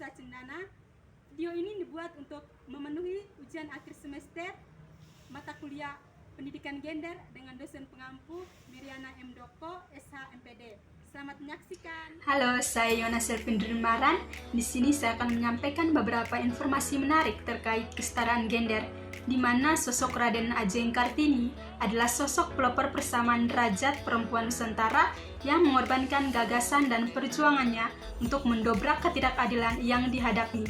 Nusa Cendana. Video ini dibuat untuk memenuhi ujian akhir semester mata kuliah Pendidikan Gender dengan dosen pengampu Miriana M. Doko, SH MPD. Selamat menyaksikan. Halo, saya Yona Selvindrimaran. Di sini saya akan menyampaikan beberapa informasi menarik terkait kesetaraan gender, di mana sosok Raden Ajeng Kartini adalah sosok pelopor persamaan derajat perempuan Nusantara yang mengorbankan gagasan dan perjuangannya untuk mendobrak ketidakadilan yang dihadapi.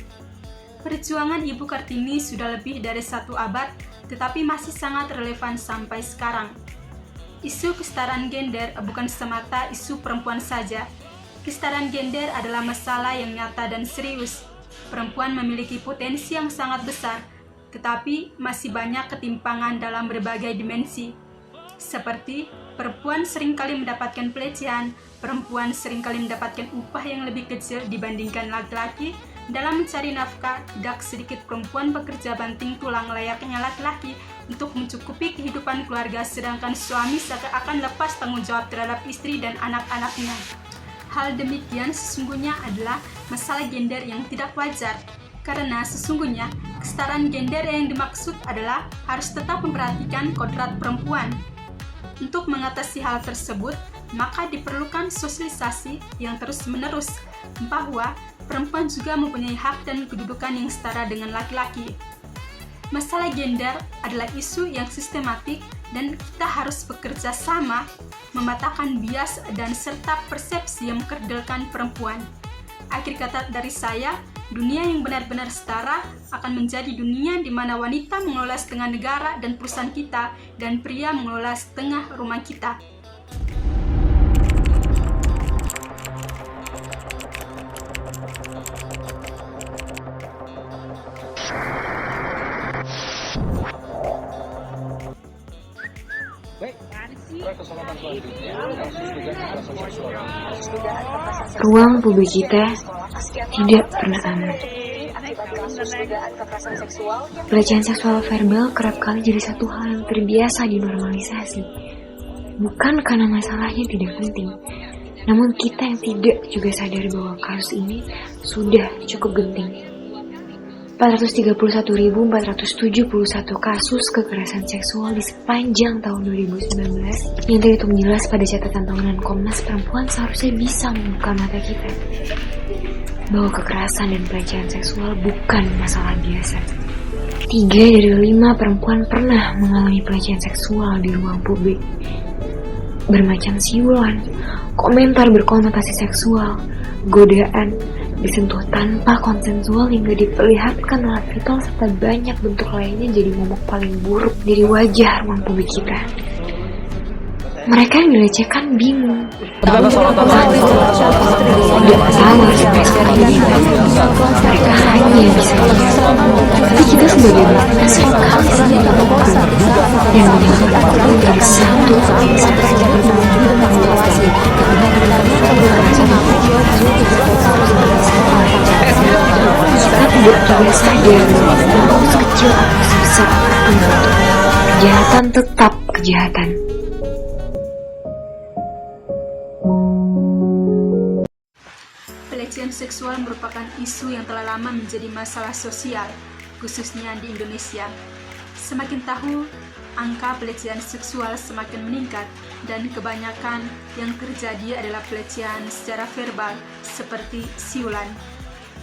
Perjuangan Ibu Kartini sudah lebih dari 1 abad, tetapi masih sangat relevan sampai sekarang. Isu kesetaraan gender bukan semata isu perempuan saja. Kesetaraan gender adalah masalah yang nyata dan serius. Perempuan memiliki potensi yang sangat besar, tetapi masih banyak ketimpangan dalam berbagai dimensi. Seperti perempuan seringkali mendapatkan pelecehan, perempuan seringkali mendapatkan upah yang lebih kecil dibandingkan laki-laki. Dalam mencari nafkah, tidak sedikit perempuan bekerja banting tulang layaknya laki-laki untuk mencukupi kehidupan keluarga, sedangkan suami seakan lepas tanggung jawab terhadap istri dan anak-anaknya. Hal demikian sesungguhnya adalah masalah gender yang tidak wajar, karena sesungguhnya kesetaraan gender yang dimaksud adalah harus tetap memperhatikan kodrat perempuan. Untuk mengatasi hal tersebut, maka diperlukan sosialisasi yang terus-menerus bahwa perempuan juga mempunyai hak dan kedudukan yang setara dengan laki-laki. Masalah gender adalah isu yang sistematik dan kita harus bekerja sama mematahkan bias dan serta persepsi yang mengkerdilkan perempuan. Akhir kata dari saya, dunia yang benar-benar setara akan menjadi dunia di mana wanita mengelola setengah negara dan perusahaan kita dan pria mengelola setengah rumah kita. Ruang publik kita tidak pernah aman. Pelecehan seksual verbal kerap kali jadi satu hal yang terbiasa dinormalisasi. Bukan karena masalahnya tidak penting, namun kita yang tidak juga sadar bahwa kasus ini sudah cukup genting. 431.471 kasus kekerasan seksual di sepanjang tahun 2019 yang terhitung jelas pada catatan tahunan Komnas Perempuan seharusnya bisa membuka mata kita bahwa kekerasan dan pelecehan seksual bukan masalah biasa. 3 dari 5 perempuan pernah mengalami pelecehan seksual di ruang publik. Bermacam siulan, komentar berkonotasi seksual, godaan, disentuh tanpa konsensual hingga diperlihatkan alat vital serta banyak bentuk lainnya jadi momok paling buruk dari wajah ruang publik kita. Mereka yang dilecehkan bingung. Tidak tahu sampai sekarang ini. Mereka hanya bisa lihat. Tapi kita sebagai manusia seringkali saja terluka dan menyalahkan dari satu kita tidak juga sadar bahwa sekecil atau sebesar apapun kejahatan tetap kejahatan. Pelecehan seksual merupakan isu yang telah lama menjadi masalah sosial, khususnya di Indonesia. Semakin tahun, angka pelecehan seksual semakin meningkat dan kebanyakan yang terjadi adalah pelecehan secara verbal seperti siulan.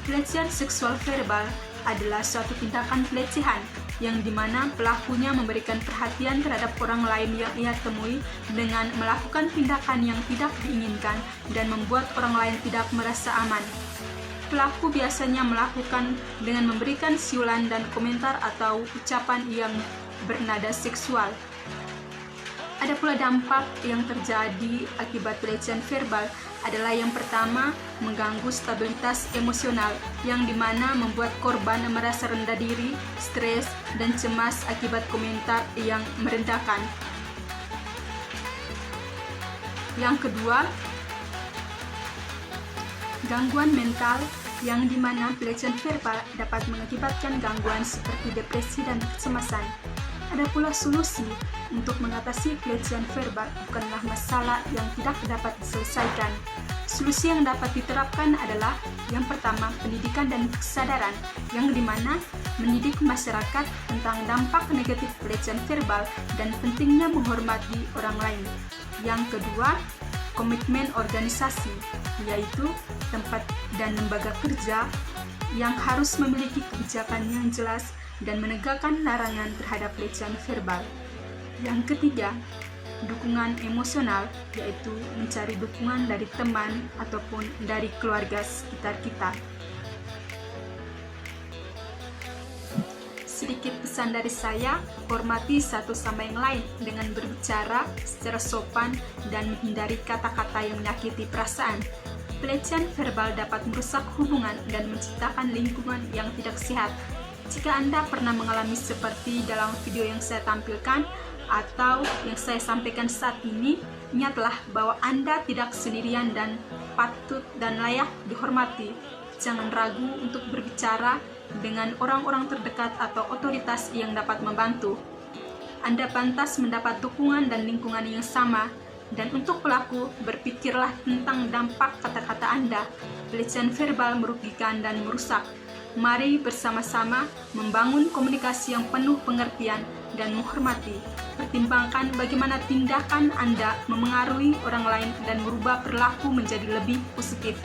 Pelecehan seksual verbal adalah suatu tindakan pelecehan yang dimana pelakunya memberikan perhatian terhadap orang lain yang ia temui dengan melakukan tindakan yang tidak diinginkan dan membuat orang lain tidak merasa aman. Pelaku biasanya melakukan dengan memberikan siulan dan komentar atau ucapan yang bernada seksual. Ada pula dampak yang terjadi akibat pelecehan verbal adalah yang pertama, mengganggu stabilitas emosional yang dimana membuat korban merasa rendah diri, stres, dan cemas akibat komentar yang merendahkan. Yang kedua, gangguan mental yang dimana pelecehan verbal dapat mengakibatkan gangguan seperti depresi dan kecemasan. Ada pula solusi untuk mengatasi pelecehan verbal bukanlah masalah yang tidak dapat diselesaikan, Solusi yang dapat diterapkan adalah yang pertama, pendidikan dan kesadaran, yang dimana mendidik masyarakat tentang dampak negatif pelecehan verbal dan pentingnya menghormati orang lain. Yang kedua, komitmen organisasi, yaitu tempat dan lembaga kerja yang harus memiliki kebijakan yang jelas dan menegakkan larangan terhadap pelecehan verbal. Yang ketiga, dukungan emosional, yaitu mencari dukungan dari teman ataupun dari keluarga sekitar kita. Sedikit pesan dari saya, hormati satu sama yang lain dengan berbicara secara sopan dan menghindari kata-kata yang menyakiti perasaan. Pelecehan verbal dapat merusak hubungan dan menciptakan lingkungan yang tidak sehat. Jika Anda pernah mengalami seperti dalam video yang saya tampilkan atau yang saya sampaikan saat ini, ingatlah bahwa Anda tidak sendirian dan patut dan layak dihormati. Jangan ragu untuk berbicara dengan orang-orang terdekat atau otoritas yang dapat membantu. Anda pantas mendapat dukungan dan lingkungan yang sama. Dan untuk pelaku, berpikirlah tentang dampak kata-kata Anda. Pelecehan verbal merugikan dan merusak. Mari bersama-sama membangun komunikasi yang penuh pengertian dan menghormati. Pertimbangkan bagaimana tindakan Anda memengaruhi orang lain dan merubah perilaku menjadi lebih positif.